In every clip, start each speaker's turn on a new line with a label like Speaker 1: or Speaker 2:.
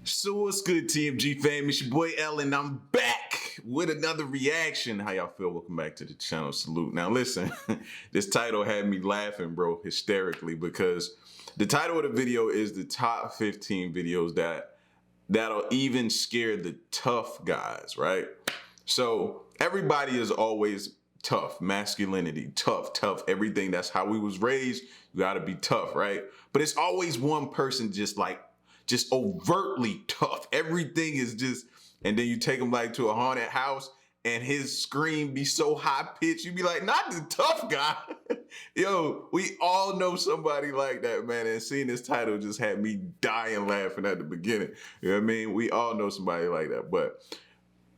Speaker 1: So what's good, TMG fam? It's your boy Ellen. I'm back with another reaction. How y'all feel? Welcome back to the channel. Salute. Now listen, this title had me laughing, bro, hysterically, because the title of the video is the top 15 videos that'll even scare the tough guys, right? So everybody is always tough, masculinity, tough, everything. That's how we was raised. You gotta be tough, right? But it's always one person just overtly tough. Everything is just, and then you take him like to a haunted house and his scream be so high pitched, you be like, not the tough guy. Yo, we all know somebody like that, man. And seeing this title just had me dying laughing at the beginning. You know what I mean? We all know somebody like that, but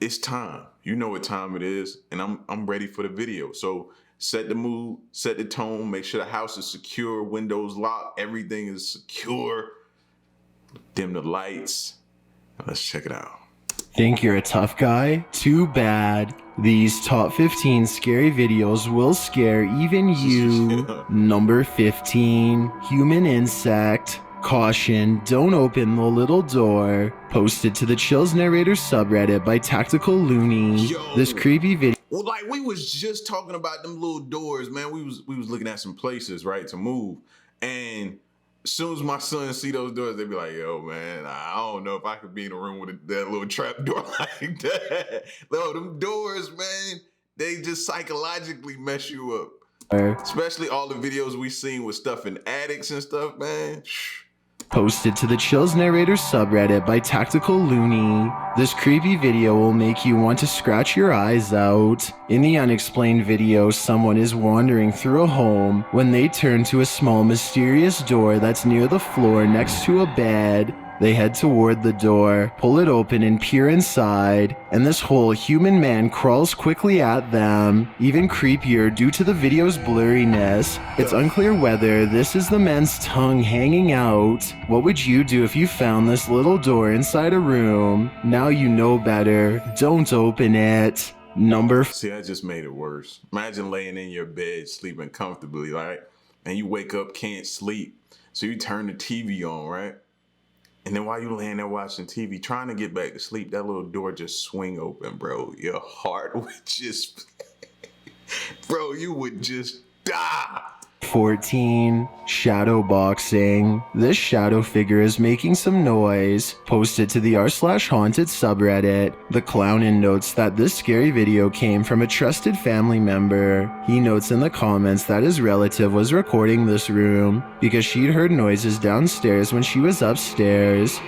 Speaker 1: it's time. You know what time it is, and I'm ready for the video. So set the mood, set the tone, make sure the house is secure, windows locked, everything is secure. Dim the lights. Let's check it out.
Speaker 2: Think you're a tough guy? Too bad. These top 15 scary videos will scare even you. Number 15, human insect. Caution, don't open the little door. Posted to the Chills Narrator subreddit by Tactical Looney.
Speaker 1: Yo.
Speaker 2: This creepy video.
Speaker 1: Well, like we was just talking about them little doors, man. We was looking at some places, right, to move. And as soon as my sons see those doors, they be like, yo, man, I don't know if I could be in a room with that little trap door like that. No, them doors, man, they just psychologically mess you up. Especially all the videos we seen with stuff in attics and stuff, man.
Speaker 2: Posted to the Chills Narrator subreddit by Tactical Looney. This creepy video will make you want to scratch your eyes out. In the unexplained video, someone is wandering through a home when they turn to a small mysterious door that's near the floor next to a bed. They head toward the door, pull it open and peer inside, and this whole human man crawls quickly at them. Even creepier due to the video's blurriness. It's unclear whether this is the man's tongue hanging out. What would you do if you found this little door inside a room? Now you know better. Don't open it.
Speaker 1: See, I just made it worse. Imagine laying in your bed, sleeping comfortably, right? And you wake up, can't sleep. So you turn the TV on, right? And then while you laying there watching TV, trying to get back to sleep, that little door just swing open, bro. Your heart would just, bro, you would just die.
Speaker 2: 14. Shadow boxing. This shadow figure is making some noise. Posted to the r/haunted subreddit. The clownin notes that this scary video came from a trusted family member. He notes in the comments that his relative was recording this room because she'd heard noises downstairs when she was upstairs.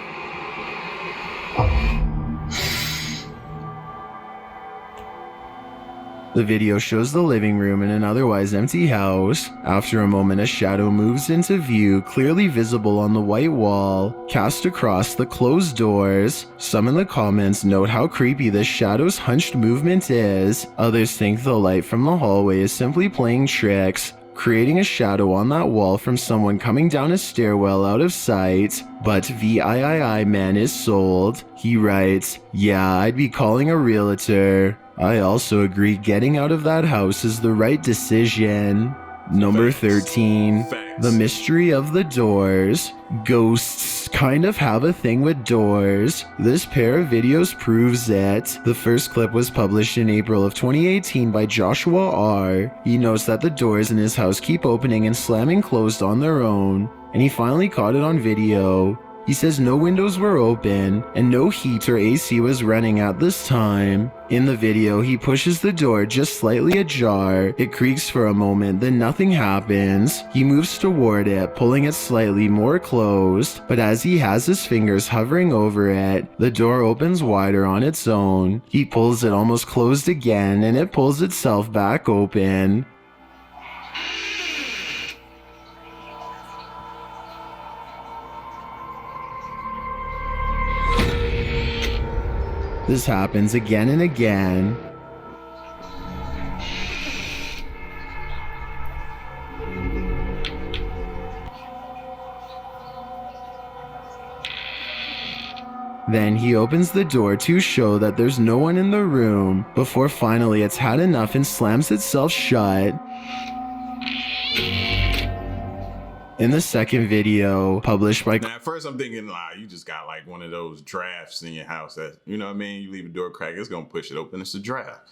Speaker 2: The video shows the living room in an otherwise empty house. After a moment, a shadow moves into view, clearly visible on the white wall, cast across the closed doors. Some in the comments note how creepy this shadow's hunched movement is. Others think the light from the hallway is simply playing tricks, creating a shadow on that wall from someone coming down a stairwell out of sight. But VIII man is sold. He writes, "Yeah, I'd be calling a realtor. I also agree getting out of that house is the right decision." Number 13. The mystery of the doors. Ghosts kind of have a thing with doors. This pair of videos proves it. The first clip was published in April of 2018 by Joshua R. He notes that the doors in his house keep opening and slamming closed on their own, and he finally caught it on video. He says no windows were open and no heat or AC was running at this time. In the video, he pushes the door just slightly ajar. It creaks for a moment, then nothing happens. He moves toward it, pulling it slightly more closed, but as he has his fingers hovering over it, the door opens wider on its own. He pulls it almost closed again, and it pulls itself back open. This happens again and again. Then he opens the door to show that there's no one in the room, before finally it's had enough and slams itself shut. In the second video, published by
Speaker 1: Now, at first I'm thinking, you just got like one of those drafts in your house that, you know what I mean? You leave a door crack, it's gonna push it open, it's a draft.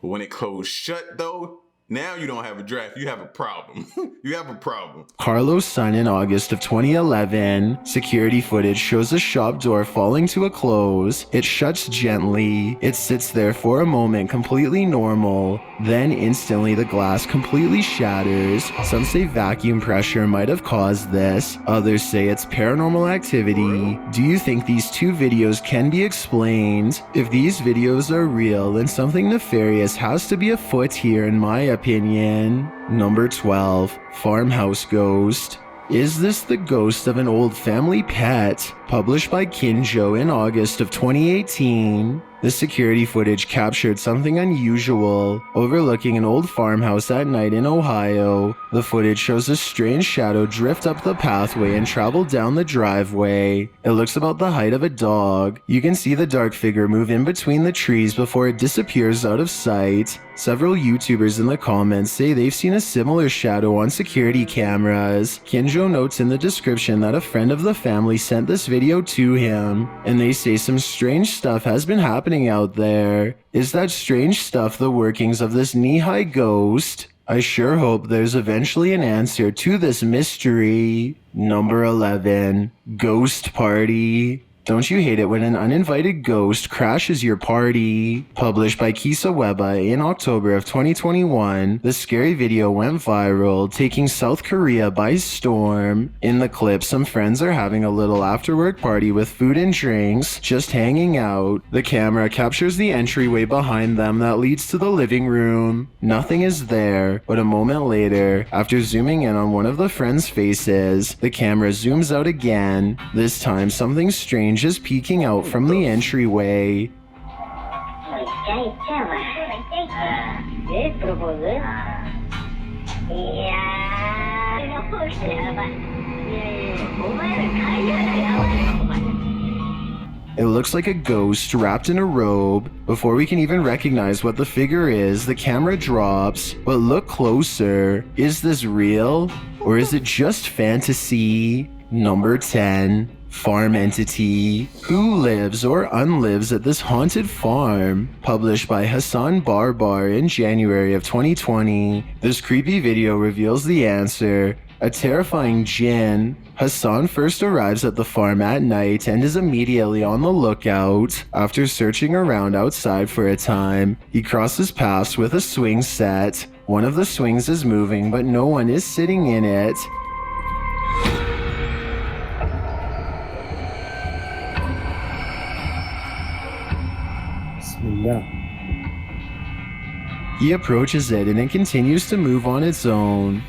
Speaker 1: But when it closed shut though, now you don't have a draft, you have a problem. You have a problem.
Speaker 2: Carlos' son in August of 2011, security footage shows a shop door falling to a close. It shuts gently. It sits there for a moment completely normal. Then instantly the glass completely shatters. Some say vacuum pressure might have caused this. Others say it's paranormal activity. Do you think these two videos can be explained? If these videos are real, then something nefarious has to be afoot here in my opinion. Number 12. Farmhouse Ghost. Is this the ghost of an old family pet? Published by Kinjo in August of 2018. The security footage captured something unusual, overlooking an old farmhouse at night in Ohio. The footage shows a strange shadow drift up the pathway and travel down the driveway. It looks about the height of a dog. You can see the dark figure move in between the trees before it disappears out of sight. Several YouTubers in the comments say they've seen a similar shadow on security cameras. Kinjo notes in the description that a friend of the family sent this video to him, and they say some strange stuff has been happening out there. Is that strange stuff the workings of this knee-high ghost? I sure hope there's eventually an answer to this mystery. Number 11. Ghost Party. Don't you hate it when an uninvited ghost crashes your party? Published by Kisa Weba in October of 2021, the scary video went viral, taking South Korea by storm. In the clip, some friends are having a little after-work party with food and drinks, just hanging out. The camera captures the entryway behind them that leads to the living room. Nothing is there, but a moment later, after zooming in on one of the friends' faces, the camera zooms out again. This time, something strange is peeking out from the entryway. It looks like a ghost wrapped in a robe. Before we can even recognize what the figure is, the camera drops. But look closer. Is this real? Or is it just fantasy? Number 10. Farm Entity. Who lives or unlives at this haunted farm? Published by Hassan Barbar in January of 2020. This creepy video reveals the answer. A terrifying jinn. Hassan first arrives at the farm at night and is immediately on the lookout. After searching around outside for a time, he crosses paths with a swing set. One of the swings is moving, but no one is sitting in it. He approaches it and it continues to move on its own.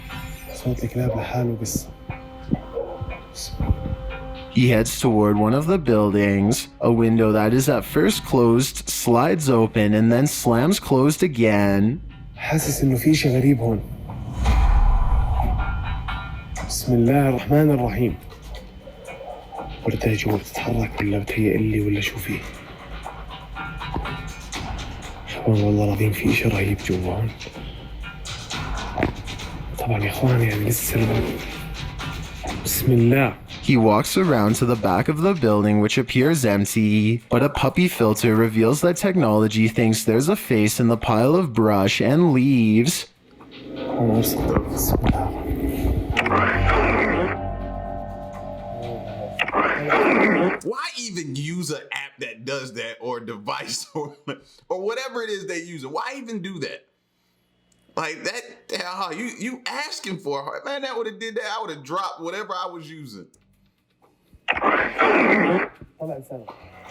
Speaker 2: He heads toward one of the buildings. A window that is at first closed slides open and then slams closed again.
Speaker 3: حاسس إنه في شيء غريب هون. بسم الله الرحمن الرحيم. وردها جوا بتتحرك ولا بتهيأ لي ولا شو فيه؟ والله العظيم في إشي رهيب جوا هون. طبعا يا إخوان يعني لسه بسم الله.
Speaker 2: He walks around to the back of the building, which appears empty, but a puppy filter reveals that technology thinks there's a face in the pile of brush and leaves.
Speaker 1: Why even use an app that does that, or a device, or whatever it is they use? Why even do that? Like that, you asking for it. Man, that would have did that. I would have dropped whatever I was using.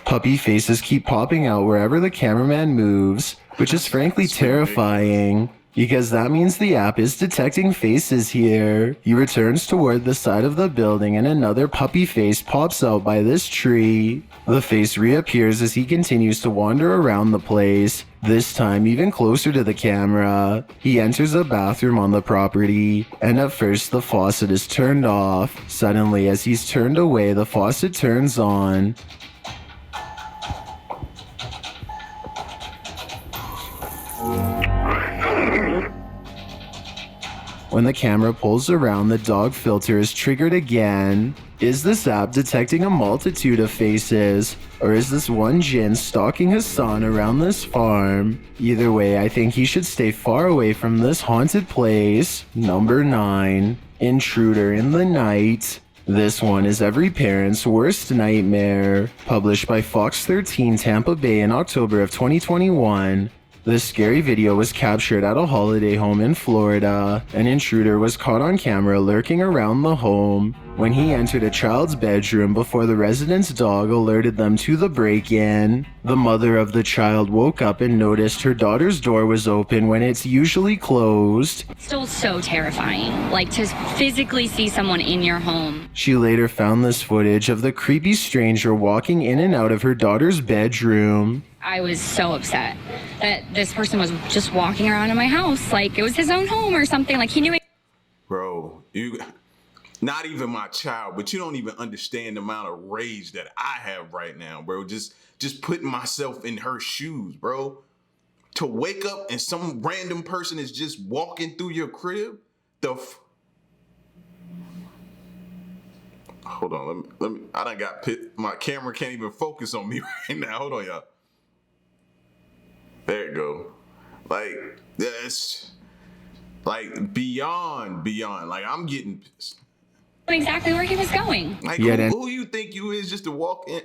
Speaker 2: Puppy faces keep popping out wherever the cameraman moves, which is frankly terrifying, because that means the app is detecting faces here. He returns toward the side of the building and another puppy face pops out by this tree. The face reappears as he continues to wander around the place, this time even closer to the camera. He enters a bathroom on the property, and at first the faucet is turned off. Suddenly, as he's turned away, the faucet turns on. When the camera pulls around, the dog filter is triggered again. Is this app detecting a multitude of faces? Or is this one Jinn stalking Hassan around this farm? Either way, I think he should stay far away from this haunted place. Number 9. Intruder in the Night. This one is every parent's worst nightmare. Published by Fox 13 Tampa Bay in October of 2021. This scary video was captured at a holiday home in Florida. An intruder was caught on camera lurking around the home when he entered a child's bedroom before the resident's dog alerted them to the break-in. The mother of the child woke up and noticed her daughter's door was open when it's usually closed.
Speaker 4: Still so terrifying, like to physically see someone in your home.
Speaker 2: She later found this footage of the creepy stranger walking in and out of her daughter's bedroom.
Speaker 4: I was so upset that this person was just walking around in my house like it was his own home or something. Like he knew it.
Speaker 1: Bro, you, not even my child, but you don't even understand the amount of rage that I have right now, bro. Just putting myself in her shoes, bro. To wake up and some random person is just walking through your crib. Hold on, let me. I done got pit. My camera can't even focus on me right now. Hold on, y'all. There you go. Like, that's like beyond. Like, I'm getting pissed.
Speaker 4: Exactly where he was going.
Speaker 1: Like, who you think you is just to walk in?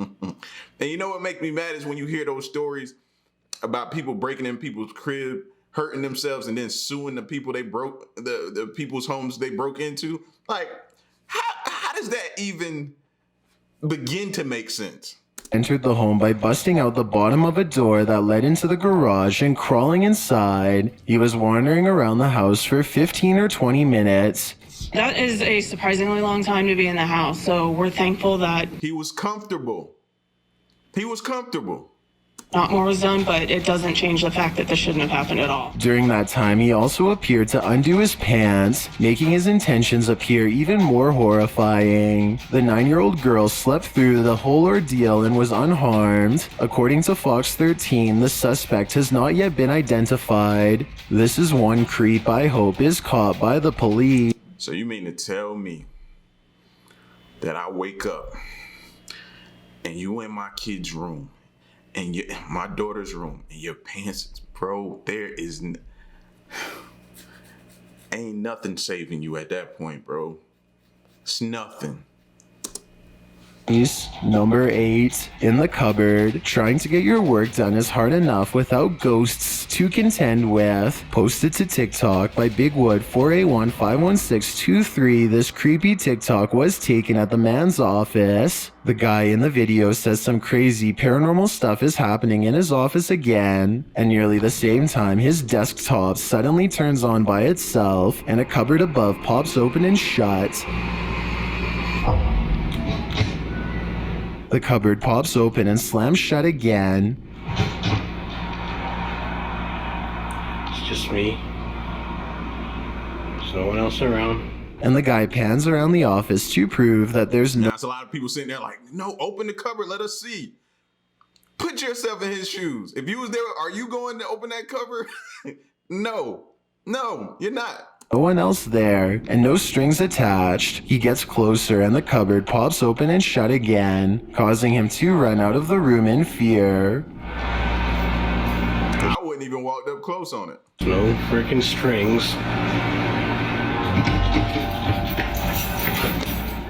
Speaker 1: And you know what makes me mad is when you hear those stories about people breaking in people's crib, hurting themselves, and then suing the people they broke, the people's homes they broke into. Like, how does that even begin to make sense?
Speaker 2: Entered the home by busting out the bottom of a door that led into the garage and crawling inside. He was wandering around the house for 15 or 20 minutes.
Speaker 5: That is a surprisingly long time to be in the house, so we're thankful that
Speaker 1: he was comfortable.
Speaker 5: Not more was done, but it doesn't change the fact that this shouldn't have happened at all.
Speaker 2: During that time, he also appeared to undo his pants, making his intentions appear even more horrifying. The 9-year-old girl slept through the whole ordeal and was unharmed. According to Fox 13, the suspect has not yet been identified. This is one creep I hope is caught by the police.
Speaker 1: So you mean to tell me that I wake up and you in my kid's room and you my daughter's room and your pants, bro, ain't nothing saving you at that point, bro. It's nothing.
Speaker 2: Number 8, in the cupboard. Trying to get your work done is hard enough without ghosts to contend with. Posted to TikTok by BigWood481-51623. This creepy TikTok was taken at the man's office. The guy in the video says some crazy paranormal stuff is happening in his office again, and nearly the same time his desktop suddenly turns on by itself and a cupboard above pops open and shut. The cupboard pops open and slams shut again.
Speaker 3: It's just me. There's no one else around.
Speaker 2: And the guy pans around the office to prove that there's no...
Speaker 1: Now, it's a lot of people sitting there like, no, open the cupboard, let us see. Put yourself in his shoes. If you was there, are you going to open that cupboard? No, you're not.
Speaker 2: No one else there, and no strings attached. He gets closer and the cupboard pops open and shut again, causing him to run out of the room in fear.
Speaker 1: I wouldn't even walk up close on it.
Speaker 3: No freaking strings.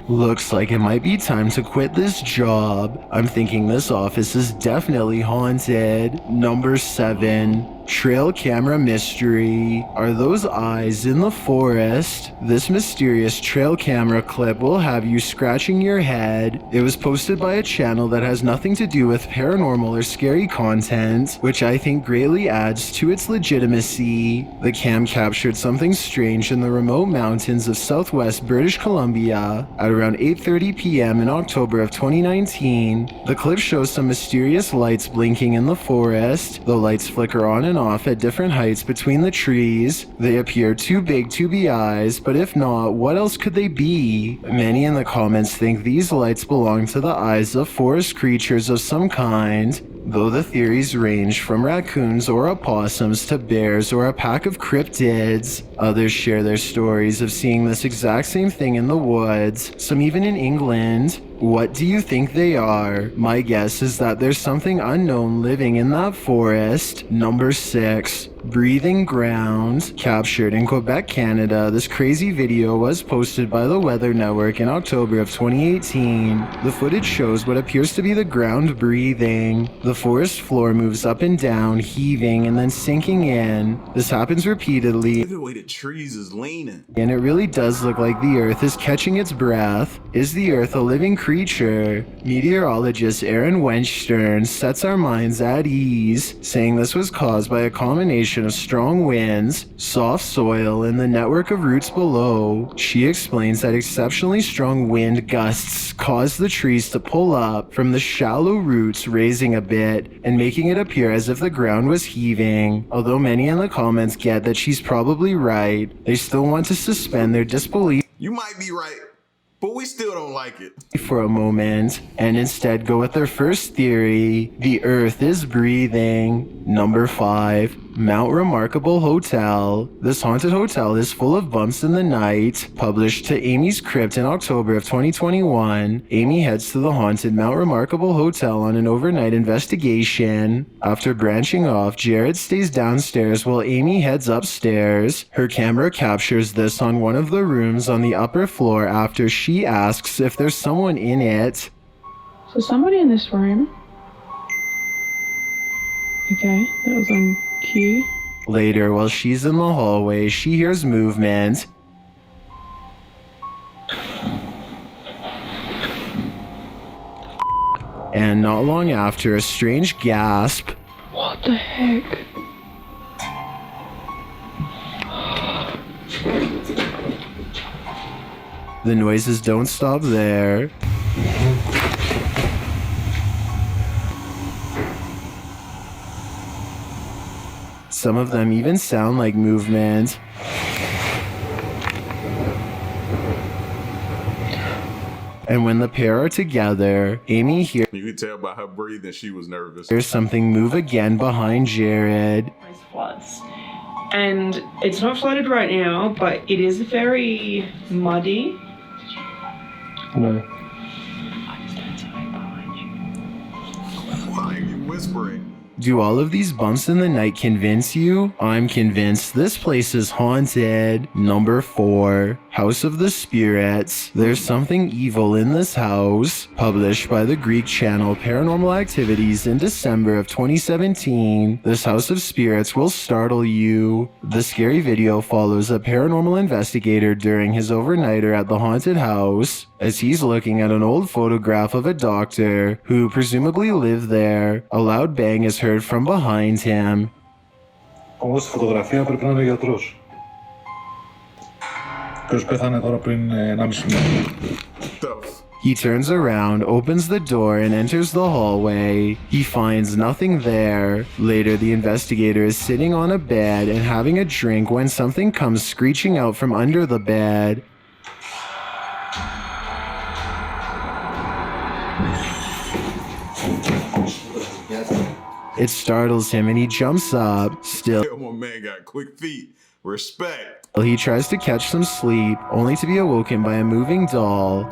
Speaker 2: Looks like it might be time to quit this job. I'm thinking this office is definitely haunted. Number 7. Trail camera mystery. Are those eyes in the forest? This mysterious trail camera clip will have you scratching your head. It was posted by a channel that has nothing to do with paranormal or scary content, which I think greatly adds to its legitimacy. The cam captured something strange in the remote mountains of southwest British Columbia at around 8:30 p.m. in October of 2019. The clip shows some mysterious lights blinking in the forest. The lights flicker on and off at different heights between the trees. They appear too big to be eyes, but if not, what else could they be? Many in the comments think these lights belong to the eyes of forest creatures of some kind. though the theories range from raccoons or opossums to bears or a pack of cryptids. Others share their stories of seeing this exact same thing in the woods, some even in England. What do you think they are? My guess is that there's something unknown living in that forest. Number 6. Breathing ground. Captured in Quebec, Canada, this crazy video was posted by the Weather Network in October of 2018. The footage shows what appears to be the ground breathing. The forest floor moves up and down, heaving and then sinking in. This happens repeatedly,
Speaker 1: Look at the way the trees is leaning.
Speaker 2: and it really does look like the Earth is catching its breath. Is the Earth a living creature? Meteorologist Aaron Wenstern sets our minds at ease, saying this was caused by a combination of strong winds, soft soil, and the network of roots below. She explains that exceptionally strong wind gusts caused the trees to pull up from the shallow roots, raising a bit and making it appear as if the ground was heaving. Although many in the comments get that she's probably right, they still want to suspend their disbelief
Speaker 1: You might be right, but we still don't like it.
Speaker 2: for a moment and instead go with their first theory: the Earth is breathing. Number 5. Mount Remarkable Hotel. This haunted hotel is full of bumps in the night. Published to Amy's Crypt in October of 2021, Amy heads to the haunted Mount Remarkable Hotel on an overnight investigation. After branching off, Jared stays downstairs while Amy heads upstairs. Her camera captures this on one of the rooms on the upper floor after she asks if there's someone in it.
Speaker 5: So somebody in this room. Okay, that was on cue.
Speaker 2: Later, while she's in the hallway, she hears movement. And not long after, a strange gasp.
Speaker 5: What the heck?
Speaker 2: The noises don't stop there. Some of them even sound like movement. And when the pair are together, Amy hears
Speaker 1: You could tell by her breathing she was nervous.
Speaker 2: something move again behind Jared.
Speaker 5: Place floods. And it's not flooded right now, but it is very muddy.
Speaker 3: No.
Speaker 1: Why are you whispering?
Speaker 2: Do all of these bumps in the night convince you? I'm convinced this place is haunted. Number 4. House of the Spirits. There's something evil in this house. Published by the Greek channel Paranormal Activities in December of 2017, this House of Spirits will startle you. The scary video follows a paranormal investigator during his overnighter at the haunted house. As he's looking at an old photograph of a doctor who presumably lived there, a loud bang is heard from behind him.
Speaker 3: Όμως στη φωτογραφία πρέπει να είναι ο γιατρός. Ο οποίος πέθανε τώρα πριν 1,5 μήνα.
Speaker 2: He turns around, opens the door, and enters the hallway. He finds nothing there. Later, the investigator is sitting on a bed and having a drink when something comes screeching out from under the bed. It startles him and he jumps up. Still,
Speaker 1: My man got quick feet. Respect.
Speaker 2: he tries to catch some sleep, only to be awoken by a moving doll.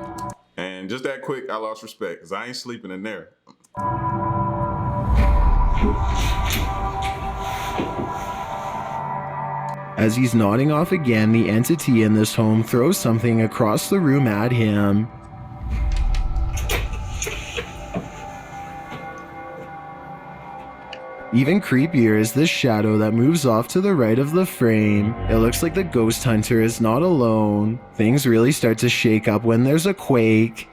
Speaker 1: And just that quick, I lost respect because I ain't sleeping in there.
Speaker 2: As he's nodding off again, the entity in this home throws something across the room at him. Even creepier is this shadow that moves off to the right of the frame. It looks like the ghost hunter is not alone. Things really start to shake up when there's a quake.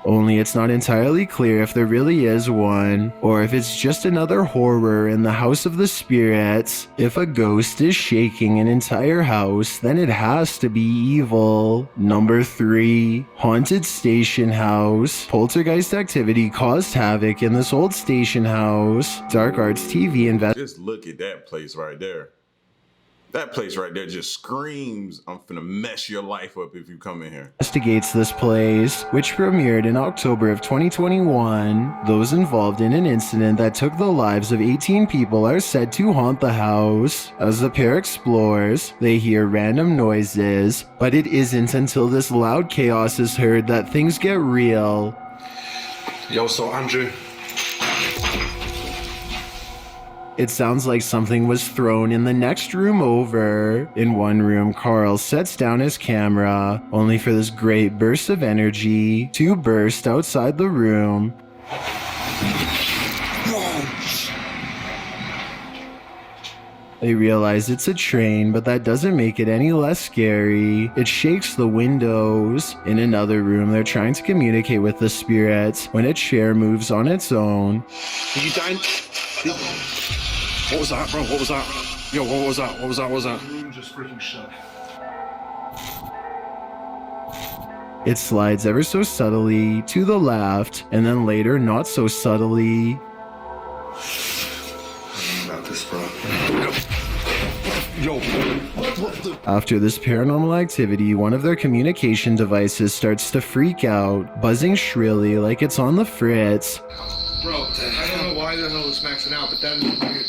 Speaker 2: Only it's not entirely clear if there really is one, or if it's just another horror in the House of the Spirits. If a ghost is shaking an entire house, then it has to be evil. Number 3. Haunted Station House. Poltergeist activity caused havoc in this old station house. Dark Arts TV
Speaker 1: Just look at that place right there. That place right there just screams, I'm finna mess your life up if you come in here.
Speaker 2: Investigates this place, which premiered in October of 2021. Those involved in an incident that took the lives of 18 people are said to haunt the house. As the pair explores, they hear random noises, but it isn't until this loud chaos is heard that things get real.
Speaker 3: Yo, so Andrew.
Speaker 2: It sounds like something was thrown in the next room over. In one room, Carl sets down his camera, only for this great burst of energy to burst outside the room. They realize it's a train, but that doesn't make it any less scary. It shakes the windows. In another room, they're trying to communicate with the spirits when a chair moves on its own.
Speaker 3: Are you dying? What was that, bro? What was that? Yo, what was that? What was that? What was that? The room just freaking shut.
Speaker 2: It slides ever so subtly to the left, and then later not so subtly.
Speaker 3: About this, bro. Yo.
Speaker 2: After this paranormal activity, one of their communication devices starts to freak out, buzzing shrilly like it's on the fritz.
Speaker 3: Bro, I don't know why the hell it's maxing out, but that is weird.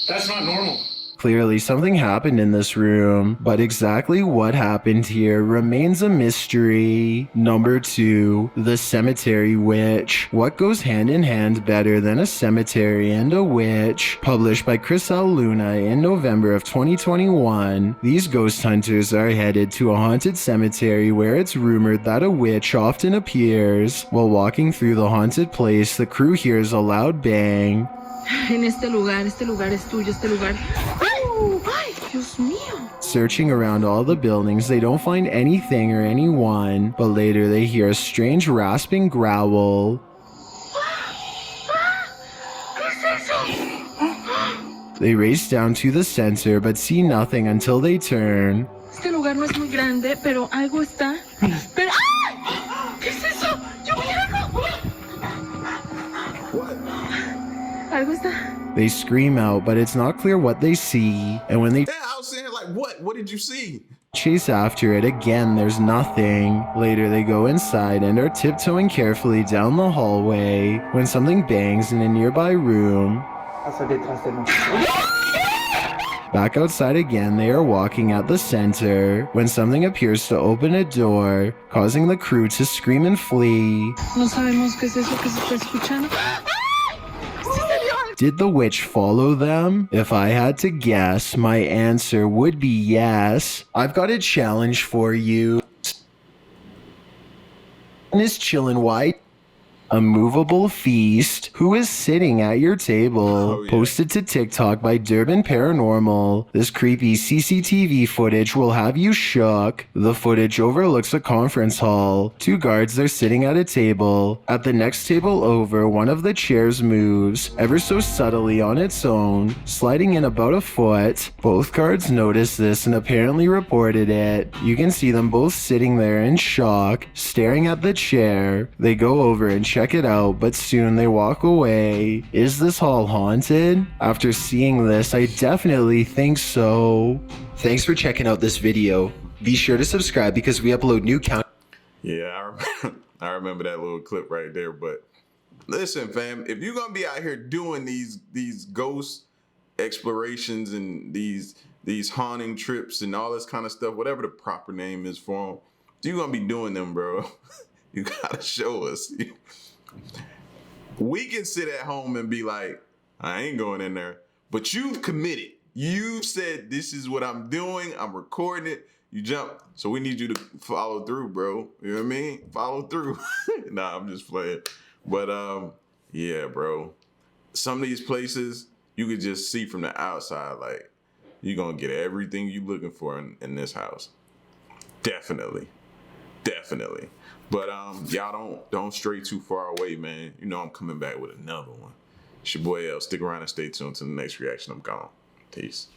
Speaker 3: That's not normal.
Speaker 2: Clearly something happened in this room, but exactly what happened here remains a mystery. Number 2, the cemetery witch. What goes hand in hand better than a cemetery and a witch? Published by Chris L. Luna in November of 2021, these ghost hunters are headed to a haunted cemetery where it's rumored that a witch often appears. While walking through the haunted place, the crew hears a loud bang.
Speaker 6: En este lugar es tuyo, este lugar. ¡Ay, Dios mío!
Speaker 2: Searching around all the buildings, they don't find anything or anyone, but later they hear a strange rasping growl. They race down to the center, but see nothing until they turn.
Speaker 6: Este lugar no es muy grande, pero algo está. Pero, ¡ay! ¿Qué es eso? ¡Yo vi algo! Algo está.
Speaker 2: They scream out, but it's not clear what they see, and when they
Speaker 1: Yeah, I was saying, like, what? What did you see?
Speaker 2: chase after it again, there's nothing. Later they go inside and are tiptoeing carefully down the hallway when something bangs in a nearby room. Back outside again, they are walking at the center when something appears to open a door, causing the crew to scream and flee.
Speaker 6: No sabemos qué es eso que se está escuchando.
Speaker 2: Did the witch follow them? If I had to guess, my answer would be yes. I've got a challenge for you. Is chillin' white? A movable feast. Who is sitting at your table?
Speaker 1: Oh, yeah.
Speaker 2: Posted to TikTok by Durban Paranormal. This creepy CCTV footage will have you shook. The footage overlooks a conference hall. 2 guards are sitting at a table. At the next table over, one of the chairs moves, ever so subtly on its own, sliding in about a foot. Both guards notice this and apparently reported it. You can see them both sitting there in shock, staring at the chair. They go over and check it out, but soon they walk away. Is this hall haunted? After seeing this, I definitely think so. Thanks for checking out this video. Be sure to subscribe because we upload new content.
Speaker 1: Yeah, I remember that little clip right there. But listen, fam, if you're gonna be out here doing these ghost explorations and these haunting trips and all this kind of stuff, whatever the proper name is for them, if you're gonna be doing them, bro, you gotta show us. We can sit at home and be like, I ain't going in there, but you've committed. You said this is what I'm doing. I'm recording it. You jump. So we need you to follow through, bro. You know what I mean? Follow through. Nah, I'm just playing. But yeah, bro. Some of these places you could just see from the outside, like you're gonna get everything you looking for in this house. Definitely. But y'all don't stray too far away, man. You know I'm coming back with another one. It's your boy L. Stick around and stay tuned to the next reaction. I'm gone. Peace.